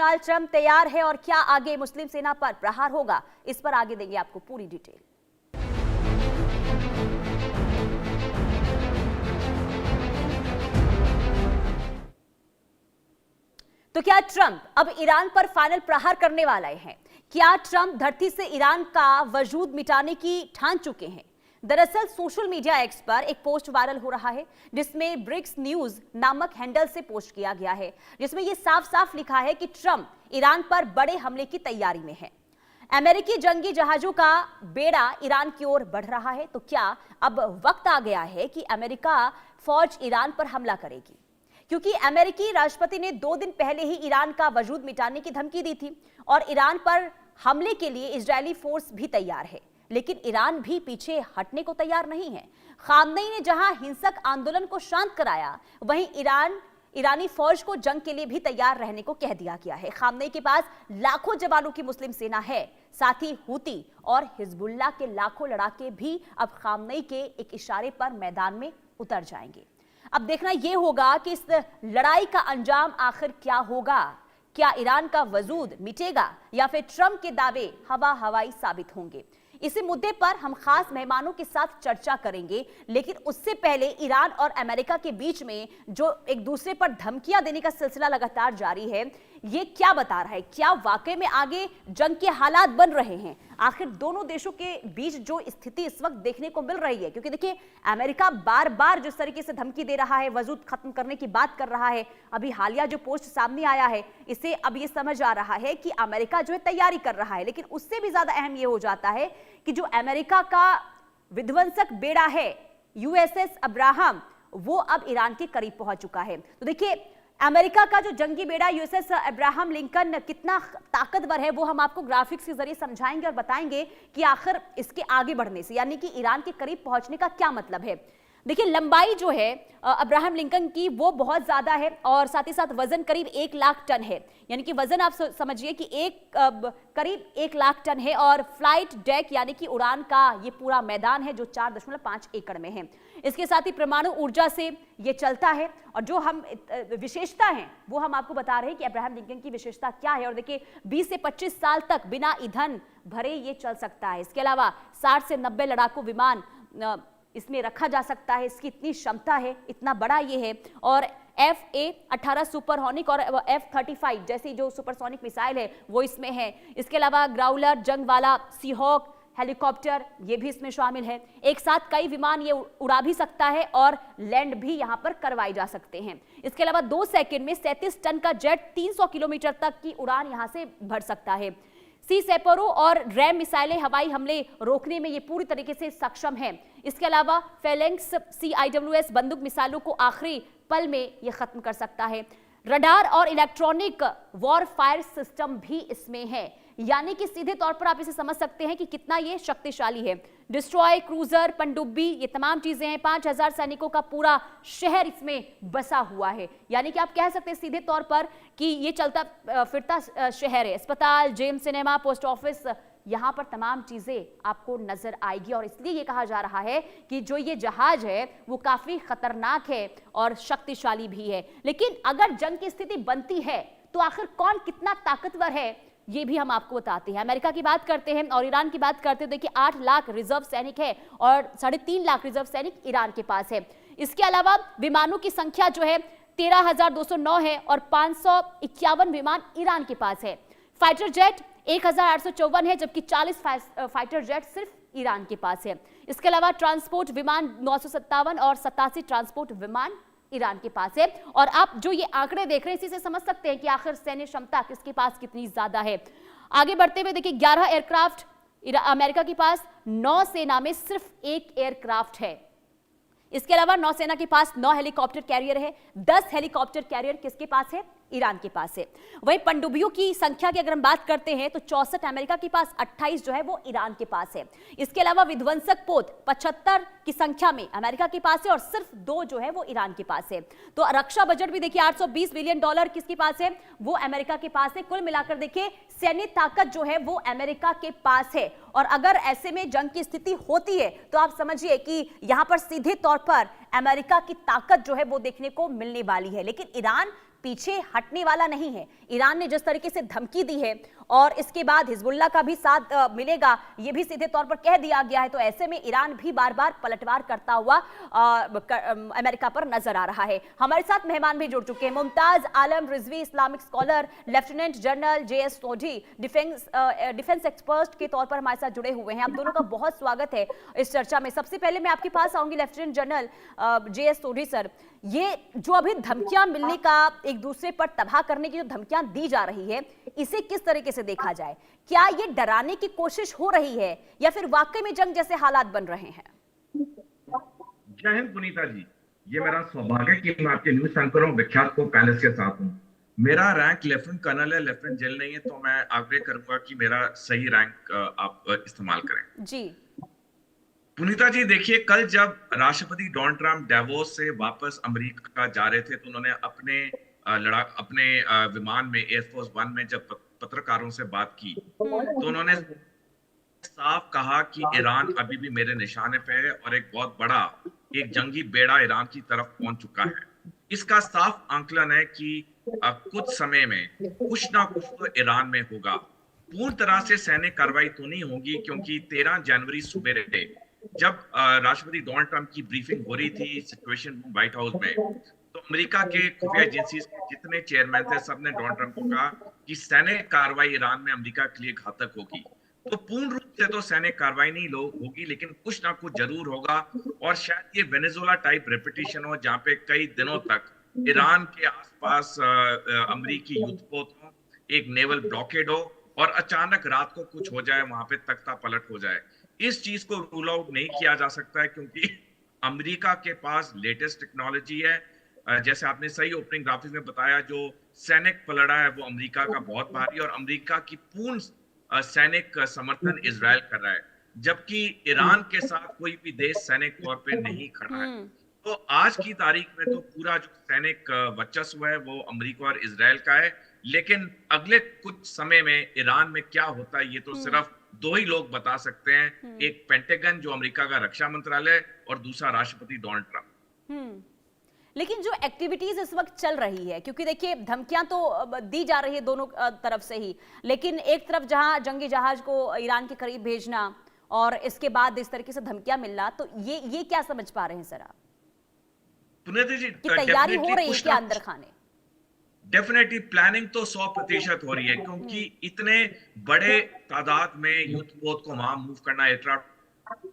Donald Trump तैयार है और क्या आगे मुस्लिम सेना पर प्रहार होगा, इस पर आगे देंगे आपको पूरी डिटेल। तो क्या ट्रंप अब ईरान पर फाइनल प्रहार करने वाले हैं? क्या ट्रंप धरती से ईरान का वजूद मिटाने की ठान चुके हैं? दरअसल सोशल मीडिया एक्स पर एक पोस्ट वायरल हो रहा है जिसमें ब्रिक्स न्यूज नामक हैंडल से पोस्ट किया गया है, जिसमें यह साफ साफ लिखा है कि ट्रंप ईरान पर बड़े हमले की तैयारी में है। अमेरिकी जंगी जहाजों का बेड़ा ईरान की ओर बढ़ रहा है। तो क्या अब वक्त आ गया है कि अमेरिका फौज ईरान पर हमला करेगी? क्योंकि अमेरिकी राष्ट्रपति ने 2 दिन पहले ही ईरान का वजूद मिटाने की धमकी दी थी और ईरान पर हमले के लिए इजरायली फोर्स भी तैयार है, लेकिन ईरान भी पीछे हटने को तैयार नहीं है। खामनेई ने जहां हिंसक आंदोलन को शांत कराया, वहीं ईरानी फौज को जंग के लिए भी तैयार रहने को कह दिया गया है। खामनेई के पास लाखों जवानों की मुस्लिम सेना है, साथ ही हूती और हिजबुल्लाह के लाखों लड़ाके भी अब खामनेई के एक इशारे पर मैदान में उतर जाएंगे। अब देखना यह होगा कि इस लड़ाई का अंजाम आखिर क्या होगा। क्या ईरान का वजूद मिटेगा या फिर ट्रंप के दावे हवा हवाई साबित होंगे? इसी मुद्दे पर हम खास मेहमानों के साथ चर्चा करेंगे, लेकिन उससे पहले ईरान और अमेरिका के बीच में जो एक दूसरे पर धमकियां देने का सिलसिला लगातार जारी है, ये क्या बता रहा है? क्या वाकई में आगे जंग के हालात बन रहे हैं? आखिर दोनों देशों के बीच जो स्थिति इस वक्त देखने को मिल रही है, क्योंकि देखिए अमेरिका बार बार जिस तरीके से धमकी दे रहा है, वजूद खत्म करने की बात कर रहा है, अभी हालिया जो पोस्ट सामने आया है इससे अब ये समझ आ रहा है कि अमेरिका जो है तैयारी कर रहा है। लेकिन उससे भी ज्यादा अहम ये हो जाता है कि जो अमेरिका का विध्वंसक बेड़ा है यूएसएस अब्राहम, वो अब ईरान के करीब पहुंच चुका है। तो देखिए अमेरिका का जो जंगी बेड़ा यूएसएस अब्राहम लिंकन कितना ताकतवर है, वो हम आपको ग्राफिक्स के जरिए समझाएंगे और बताएंगे कि आखिर इसके आगे बढ़ने से, यानी कि ईरान के करीब पहुंचने का क्या मतलब है। देखिए लंबाई जो है अब्राहम लिंकन की वो बहुत ज्यादा है और साथ ही साथ वजन करीब 1 लाख टन है, यानी कि वजन आप समझिए कि करीब 1 लाख टन है। और फ्लाइट डेक यानी कि उड़ान का ये पूरा मैदान है जो 4.5 एकड़ में है। इसके साथ ही परमाणु ऊर्जा से ये चलता है और जो हम विशेषता है वो हम आपको बता रहे हैं कि अब्राहम लिंकन की विशेषता क्या है। और देखिए 20 से 25 साल तक बिना ईंधन भरे ये चल सकता है। इसके अलावा 60 से 90 लड़ाकू विमान इसमें रखा जा सकता है, इसकी इतनी क्षमता है, इतना बड़ा ये है। और FA-18 सुपरसोनिक और F-35 जैसी जो सुपरसोनिक मिसाइल है वो इसमें है। इसके अलावा ग्राउलर, जंग वाला, सीहॉक हेलीकॉप्टर ये भी इसमें शामिल है। एक साथ कई विमान ये उड़ा भी सकता है और लैंड भी यहां पर करवाए जा सकते हैं। इसके अलावा 2 सेकंड में 37 टन का जेट 300 किलोमीटर तक की उड़ान यहां से भर सकता है। सी सेपरो और रैम मिसाइलें हवाई हमले रोकने में ये पूरी तरीके से सक्षम है। इसके अलावा फेलेंक्स CIWS बंदूक मिसाइलों को आखिरी पल में ये खत्म कर सकता है। रडार और इलेक्ट्रॉनिक वॉरफायर सिस्टम भी इसमें है, यानी कि सीधे तौर पर आप इसे समझ सकते हैं कि कितना ये शक्तिशाली है। डिस्ट्रॉय, क्रूजर, पनडुब्बी ये तमाम चीजें हैं। 5000 सैनिकों का पूरा शहर इसमें बसा हुआ है, यानी कि आप कह सकते हैं सीधे तौर पर कि ये चलता फिरता शहर है। अस्पताल, जिम, सिनेमा, पोस्ट ऑफिस, यहां पर तमाम चीजें आपको नजर आएगी। और इसलिए ये कहा जा रहा है कि जो ये जहाज है वो काफी खतरनाक है और शक्तिशाली भी है। लेकिन अगर जंग की स्थिति बनती है तो आखिर कौन कितना ताकतवर है ये भी हम आपको बताते हैं। अमेरिका की बात करते हैं और ईरान की बात करते हैं। देखिए 8 लाख रिजर्व सैनिक है और 3.5 लाख रिजर्व सैनिक ईरान के पास है। इसके अलावा विमानों की संख्या जो है 13,209 है और 551 विमान ईरान के पास है। फाइटर जेट 1,854 है, जबकि 40 फाइटर जेट सिर्फ ईरान के पास है। इसके अलावा ट्रांसपोर्ट विमान 957 और 87 ट्रांसपोर्ट विमान ईरान के पास है। और आप जो ये आंकड़े देख रहे हैं इसी से समझ सकते हैं कि आखिर सैन्य क्षमता किसके पास कितनी ज्यादा है। आगे बढ़ते हुए देखिए 11 एयरक्राफ्ट अमेरिका के पास, नौसेना में सिर्फ 1 एयरक्राफ्ट है। इसके अलावा नौसेना के पास 9 हेलीकॉप्टर कैरियर है। 10 हेलीकॉप्टर कैरियर किसके पास है? ईरान के पास है। वहीं पनडुब्बियों की संख्या की अगर हम बात करते हैं तो 64 अमेरिका के पास, 28 जो है वो ईरान के पास है। इसके अलावा विध्वंसक पोत 75 की संख्या में अमेरिका के पास है और सिर्फ 2 जो है वो ईरान के पास है। तो रक्षा बजट भी देखिए $820 बिलियन किसके पास है? वो अमेरिका के पास है। कुल मिलाकर देखिए सैन्य ताकत जो है वो अमेरिका के पास है। और अगर ऐसे में जंग की स्थिति होती है तो आप समझिए कि यहां पर सीधे तौर पर अमेरिका की ताकत जो है वो देखने को मिलने वाली है। लेकिन ईरान पीछे हटने वाला नहीं है। ईरान ने जिस तरीके से धमकी दी है और इसके बाद हिजबुल्लाह का भी साथ मिलेगा, ये भी सीधे तौर पर कह दिया गया है, तो ऐसे में ईरान भी बार बार पलटवार करता हुआ अमेरिका पर नजर आ रहा है। हमारे साथ मेहमान भी जुड़ चुके हैं। Mumtaz Alam Rizvi, Islamic scholar, lieutenant general JS Sodhi, defence expert के तौर पर हमारे साथ जुड़े हुए हैं। आप दोनों का बहुत स्वागत है इस चर्चा में। सबसे पहले मैं आपके पास आऊंगी lieutenant general JS Sodhi sir, ये जो अभी धमकियां मिलने का, एक दूसरे पर तबाह करने की जो धमकियां दी जा रही है, इसे किस तरीके से देखा जाए? क्या ये डराने की कोशिश हो रही है या फिर वाकई में जंग जैसे हालात बन रहे हैं? जय हिंद पुनीता जी, ये मेरा सौभाग्य कि मैं आपके न्यूज एंकरों विख्यात को पैनलिस्ट के साथ हूं। मेरा रैंक लेफ्टिनेंट कर्नल है, लेफ्टिनेंट जनरल नहीं है, तो मैं आग्रह करूंगा कि मेरा सही रैंक आप इस्तेमाल करें। जी पुनीता जी, देखिए, कल जब राष्ट्रपति डोनाल्ड ट्रंप डेवोस से वापस अमेरिका जा रहे थे, तो उन्होंने अपने विमान में, एयरफोर्स 1 में जब पत्रकारों से बात की, तो उन्होंने साफ कहा कि ईरान अभी भी मेरे निशाने पे है और एक बहुत बड़ा एक जंगी बेड़ा ईरान की तरफ पहुंच चुका है। इसका साफ आंकलन है कि कुछ समय में कुछ ना कुछ तो ईरान में होगा। पूर्ण तरह से सैन्य कार्रवाई तो नहीं होगी, क्योंकि 13 जनवरी सुबह जब राष्ट्रपति डोनाल्ड ट्रंप की ब्रीफिंग हो रही थी सिचुएशन रूम व्हाइट हाउस में, तो अमेरिका के खुफिया एजेंसीज के जितने चेयरमैन थे, सबने डोनाल्ड ट्रंप को कहा कि सैन्य कार्रवाई ईरान में अमेरिका के लिए घातक होगी। तो पूर्ण रूप से तो सैन्य कार्रवाई नहीं होगी, लेकिन कुछ ना कुछ जरूर होगा, और शायद ये वेनेजुएला टाइप रेपिटेशन हो, जहां पे कई दिनों तक ईरान के आसपास अमेरिकी युद्धपोत हो, एक नेवल ब्लॉकेड हो, और अचानक रात को कुछ हो जाए, वहां पे तख्ता पलट हो जाए। इस चीज को रूल आउट नहीं किया जा सकता है, क्योंकि अमेरिका के पास लेटेस्ट टेक्नोलॉजी है। जैसे आपने सही ओपनिंग ग्राफिक्स में बताया, जो सैनिक पलड़ा है वो अमेरिका का बहुत भारी, और अमेरिका की पूर्ण सैनिक समर्थन इजराइल कर रहा है, जबकि ईरान के साथ कोई भी देश सैनिक तौर पे नहीं खड़ा है। तो आज की तारीख में तो पूरा जो सैनिक वर्चस्व है वो अमेरिका और इजराइल का है, लेकिन अगले कुछ समय में ईरान में क्या होता है ये तो सिर्फ दो ही लोग बता सकते हैं, एक पेंटागन जो अमेरिका का रक्षा मंत्रालय, और दूसरा राष्ट्रपति डोनाल्ड ट्रंप। लेकिन जो एक्टिविटीज इस वक्त चल रही है, क्योंकि देखिए धमकियां तो दी जा रही है दोनों तरफ से ही, लेकिन एक तरफ जहां जंगी जहाज को ईरान के करीब भेजना और इसके बाद इस तरीके से धमकियां मिलना, तो ये क्या समझ पा रहे हैं सर आप? जी, कि तैयारी हो रही है क्या अंदर खाने? डेफिनेटली प्लानिंग तो 100% हो रही है, क्योंकि इतने बड़े तादाद में युद्धपोत को वहां मूव करना, एयरक्राफ्ट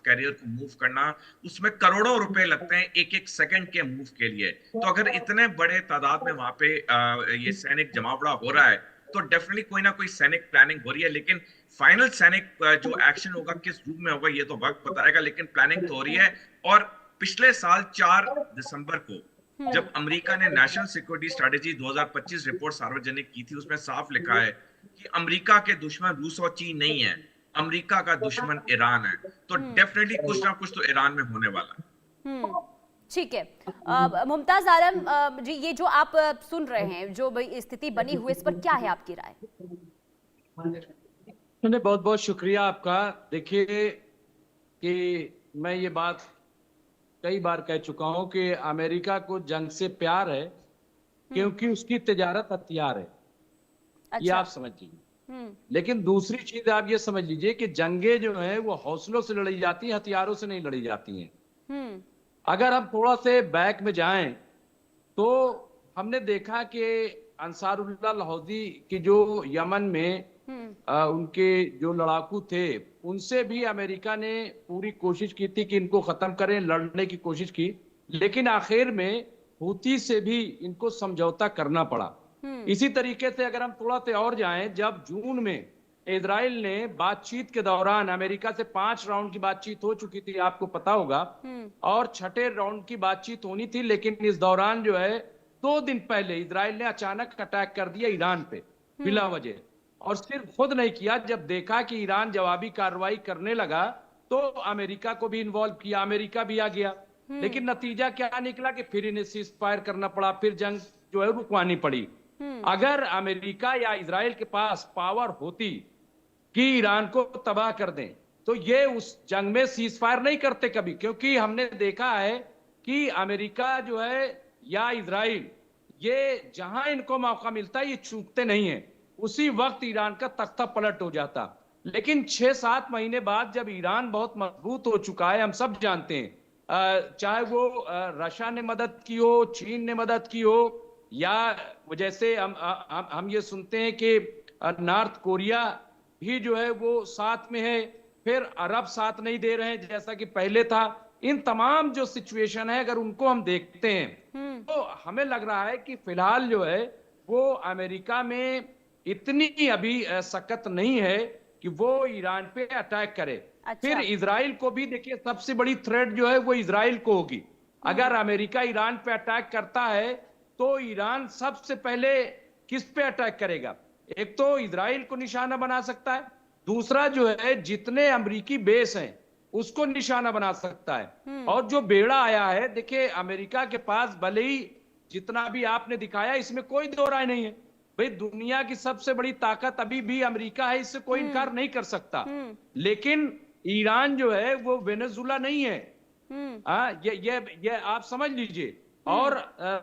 कैरियर को मूव करना, उसमें करोड़ों रुपए लगते हैं एक एक सेकंड के मूव के लिए। तो अगर इतने बड़े तादाद में वहां पे ये सैनिक जमावड़ा हो रहा है, तो डेफिनेटली कोई ना कोई सैनिक प्लानिंग हो रही है, लेकिन फाइनल सैनिक जो एक्शन होगा किस रूप में होगा ये तो वक्त बताएगा, लेकिन प्लानिंग तो हो रही है। और पिछले साल 4 दिसंबर को जब अमेरिका ने नेशनल सिक्योरिटी स्ट्रेटेजी 2025 रिपोर्ट सार्वजनिक की थी, उसमें साफ लिखा है कि अमेरिका के दुश्मन रूस और चीन नहीं है, अमेरिका का दुश्मन ईरान है। तो डेफिनेटली कुछ ना कुछ तो ईरान में होने वाला है। ठीक है। मुमताज आलम जी, ये जो आप सुन रहे हैं, जो स्थिति बनी हुई, इस पर क्या है आपकी राय? बहुत बहुत शुक्रिया आपका। देखिए कि मैं ये बात कई बार कह चुका हूं कि अमेरिका को जंग से प्यार है, क्योंकि उसकी तिजारत हथियार है। अच्छा। ये आप समझ लीजिए। लेकिन दूसरी चीज आप ये समझ लीजिए कि जंगे जो है वो हौसलों से लड़ी जाती हैं, हथियारों से नहीं लड़ी जाती हैं। अगर हम थोड़ा से बैक में जाएं तो हमने देखा कि अंसारुल्लाह लाहौरी की जो यमन में उनके जो लड़ाकू थे, उनसे भी अमेरिका ने पूरी कोशिश की थी कि इनको खत्म करें, लड़ने की कोशिश की, लेकिन आखिर में हूती से भी इनको समझौता करना पड़ा। इसी तरीके से अगर हम थोड़ा से और जाएं, जब जून में इजराइल ने बातचीत के दौरान, अमेरिका से 5 राउंड की बातचीत हो चुकी थी, आपको पता होगा, और 6ठे राउंड की बातचीत होनी थी, लेकिन इस दौरान जो है 2 दिन पहले इजराइल ने अचानक अटैक कर दिया ईरान पे बिला वजह। और सिर्फ खुद नहीं किया, जब देखा कि ईरान जवाबी कार्रवाई करने लगा तो अमेरिका को भी इन्वॉल्व किया, अमेरिका भी आ गया। लेकिन नतीजा क्या निकला कि फिर इन्हें सीज फायर करना पड़ा, फिर जंग जो है रुकवानी पड़ी। अगर अमेरिका या इजराइल के पास पावर होती कि ईरान को तबाह कर दें, तो ये उस जंग में सीज फायर नहीं करते कभी, क्योंकि हमने देखा है कि अमेरिका जो है या इजराइल ये जहां इनको मौका मिलता है ये चूकते नहीं है, उसी वक्त ईरान का तख्ता पलट हो जाता। लेकिन 6-7 महीने बाद जब ईरान बहुत मजबूत हो चुका है, हम सब जानते हैं, चाहे वो रशिया ने मदद की हो, चीन ने मदद की हो, या जैसे हम ये सुनते हैं कि नॉर्थ कोरिया भी जो है वो साथ में है, फिर अरब साथ नहीं दे रहे हैं जैसा कि पहले था। इन तमाम जो सिचुएशन है अगर उनको हम देखते हैं तो हमें लग रहा है कि फिलहाल जो है वो अमेरिका में इतनी अभी सख्त नहीं है कि वो ईरान पे अटैक करे। अच्छा। फिर इजराइल को भी देखिए, सबसे बड़ी थ्रेट जो है वो इजराइल को होगी। अगर अमेरिका ईरान पे अटैक करता है तो ईरान सबसे पहले किस पे अटैक करेगा? एक तो इजराइल को निशाना बना सकता है, दूसरा जो है जितने अमेरिकी बेस हैं उसको निशाना बना सकता है। और जो बेड़ा आया है, देखिए अमेरिका के पास भले ही जितना भी आपने दिखाया इसमें कोई दो राय नहीं है, भाई दुनिया की सबसे बड़ी ताकत अभी भी अमेरिका है, इससे कोई इनकार नहीं कर सकता। लेकिन ईरान जो है वो वेनेजुला नहीं है। ये आप समझ लीजिए। और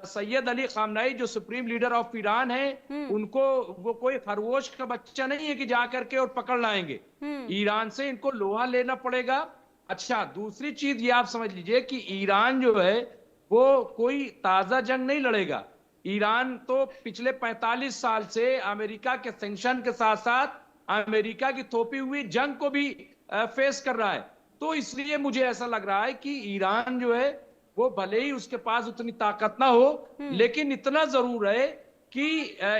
सैयद अली खामनाई जो सुप्रीम लीडर ऑफ ईरान है, उनको वो कोई खरगोश का बच्चा नहीं है कि जा करके और पकड़ लाएंगे। ईरान से इनको लोहा लेना पड़ेगा। अच्छा, दूसरी चीज ये आप समझ लीजिए कि ईरान जो है वो कोई ताजा जंग नहीं लड़ेगा। ईरान तो पिछले 45 साल से अमेरिका के सैंक्शन के साथ साथ अमेरिका की थोपी हुई जंग को भी फेस कर रहा है। तो इसलिए मुझे ऐसा लग रहा है कि ईरान जो है वो भले ही उसके पास उतनी ताकत ना हो, लेकिन इतना जरूर है कि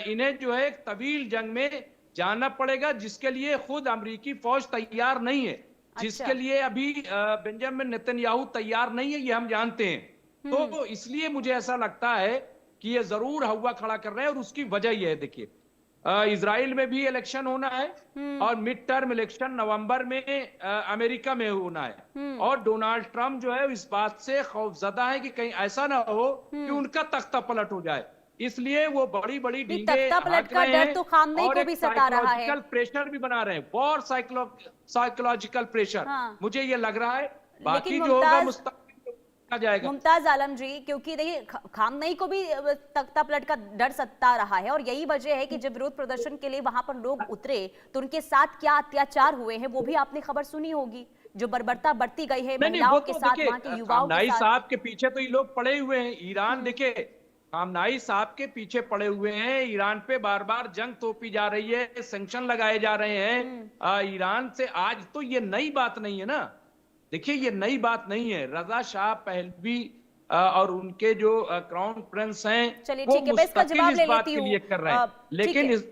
इन्हें जो है एक तवील जंग में जाना पड़ेगा, जिसके लिए खुद अमेरिकी फौज तैयार नहीं है। जिसके लिए अभी बेंजामिन नेतन्याहू तैयार नहीं है, ये हम जानते हैं। तो इसलिए मुझे ऐसा लगता है कि ये जरूर हवा खड़ा कर रहे हैं। और उसकी वजह यह है, देखिए इजराइल में भी इलेक्शन होना है और मिड टर्म इलेक्शन नवंबर में अमेरिका में होना है। और डोनाल्ड ट्रंप जो है इस बात से खौफजदा है कि कहीं ऐसा ना हो कि उनका तख्ता पलट हो जाए, इसलिए वो बड़ी बड़ी डींगे पलट का डर तो खामनेई को भी सता रहा है, प्रेशर भी बना रहे हैं, वॉर साइकोलॉजिकल प्रेशर। मुझे ये लग रहा है बाकी जो होगा मुस्तकबिल जाएगा। मुमताज आलम जी, क्योंकि देखिए खामनेई को भी तख्ता पलट का डर सता रहा है, और यही वजह है कि जब विरोध प्रदर्शन के लिए वहां पर लोग उतरे तो उनके साथ क्या अत्याचार हुए हैं वो भी आपने खबर सुनी होगी, जो बर्बरता बढ़ती गई है महिलाओं के साथ, वहां के युवाओं के साथ। साहब के पीछे तो ये लोग पड़े हुए हैं। ईरान देखिए खामनाई साहब के पीछे पड़े हुए हैं, ईरान पे बार बार जंग थोपी जा रही है, सैंक्शन लगाए जा रहे हैं ईरान से। आज तो ये नई बात नहीं है ना, देखिए ये नई बात नहीं है। रजा शाह पहलवी और उनके जो क्राउन प्रिंस हैं, चलिए ठीक है, मैं इसका जवाब ले लेती हूँ। कर रहे हैं, लेकिन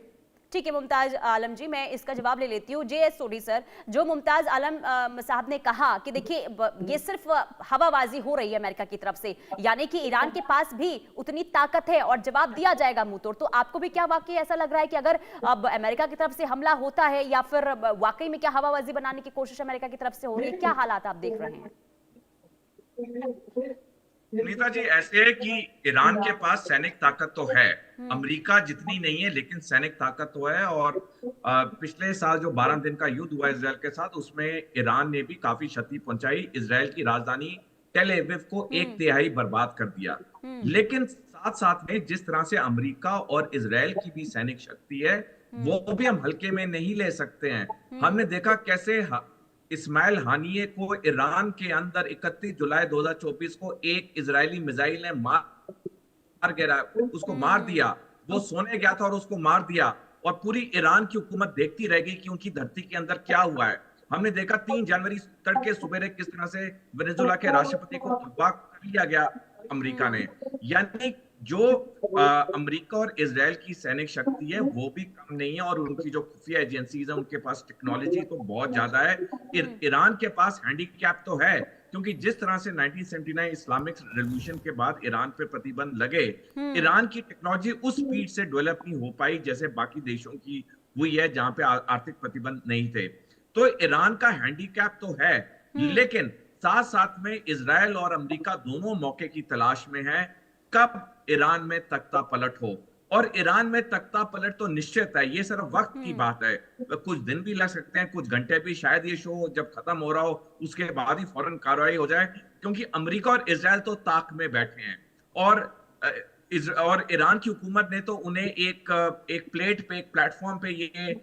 ठीक है मुमताज आलम जी, मैं इसका जवाब ले लेती हूँ। JS सोडी सर, जो मुमताज आलम साहब ने कहा कि देखिए ये सिर्फ हवाबाजी हो रही है अमेरिका की तरफ से, यानी कि ईरान के पास भी उतनी ताकत है और जवाब दिया जाएगा मुंह तोड़। तो आपको भी क्या वाकई ऐसा लग रहा है कि अगर अब अमेरिका की तरफ से हमला होता है, या फिर वाकई में क्या हवाबाजी बनाने की कोशिश अमेरिका की तरफ से हो रही है? क्या हालात आप देख रहे हैं? सुनीता जी, ऐसे है कि ईरान के पास सैनिक ताकत तो है, अमेरिका जितनी नहीं है लेकिन सैनिक ताकत तो है। और पिछले साल जो 12 दिन का युद्ध हुआ इजराइल के साथ, उसमें ईरान ने भी काफी क्षति पहुंचाई, इजराइल की राजधानी टेल अवीव को 1/3 बर्बाद कर दिया। लेकिन साथ साथ में जिस तरह से अमेरिका और इजराइल की भी सैनिक शक्ति है, वो भी हम हल्के में नहीं ले सकते हैं। हमने देखा कैसे इस्माइल हानिये को ईरान के अंदर 31 जुलाई 2024 को एक इजरायली मिसाइल ने मार गिरा, उसको मार दिया। वो सोने गया था और उसको मार दिया, और पूरी ईरान की हुकूमत देखती रह गई कि उनकी धरती के अंदर क्या हुआ है। हमने देखा 3 जनवरी तड़के सुबेरे किस तरह से वेनेजुएला के राष्ट्रपति को अगवा कर लिया गया अमेरिका ने। यानी जो अमेरिका और इजराइल की सैनिक शक्ति है वो भी कम नहीं है, और उनकी जो खुफिया एजेंसीज है उनके पास टेक्नोलॉजी तो बहुत ज्यादा है। ईरान के पास हैंडीकैप तो है, क्योंकि जिस तरह से 1979 इस्लामिक रेवोल्यूशन के बाद ईरान पे प्रतिबंध लगे, ईरान की टेक्नोलॉजी उस स्पीड से डेवलप नहीं हो पाई जैसे बाकी देशों की हुई है जहां पे आर्थिक प्रतिबंध नहीं थे। तो ईरान का हैंडीकैप तो है, लेकिन साथ साथ में इजराइल और अमेरिका दोनों मौके की तलाश में है कब ईरान में तख्ता पलट हो। और ईरान में तख्ता पलट तो निश्चित है, ये सिर्फ वक्त की बात है। कुछ दिन भी लग सकते हैं, कुछ घंटे भी, शायद ये शो जब खत्म हो रहा हो उसके बाद ही फौरन कार्रवाई हो जाए, क्योंकि अमेरिका और इजराइल तो ताक में बैठे हैं। और और ईरान की हुकूमत ने तो उन्हें एक एक प्लेटफॉर्म पे ये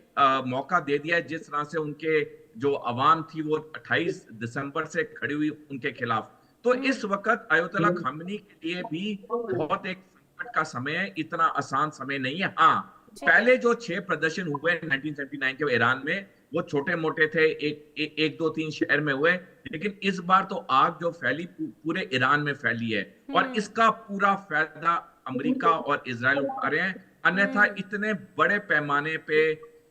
मौका दे दिया है, जिस तरह से उनके जो अवाम थी वो 28 दिसंबर से खड़ी हुई उनके खिलाफ। तो इस वक्त अयतुल्ला खामेनी के लिए भी बहुत एक संकट का समय है, इतना आसान समय नहीं है। हाँ, पहले जो 6 प्रदर्शन हुए 1979 के ईरान में, वो छोटे मोटे थे, एक दो तीन शहर में हुए, लेकिन इस बार तो आग जो फैली पूरे ईरान में फैली है, और इसका पूरा फायदा अमेरिका और इजराइल उठा रहे हैं। अन्यथा इतने बड़े पैमाने पे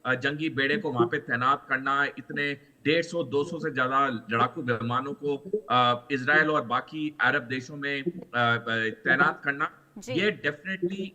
जंगी बेड़े को वहां पे तैनात करना, इतने 150-200 से ज्यादा लड़ाकू विमानों को इजराइल और बाकी अरब देशों में तैनात करना, ये डेफिनेटली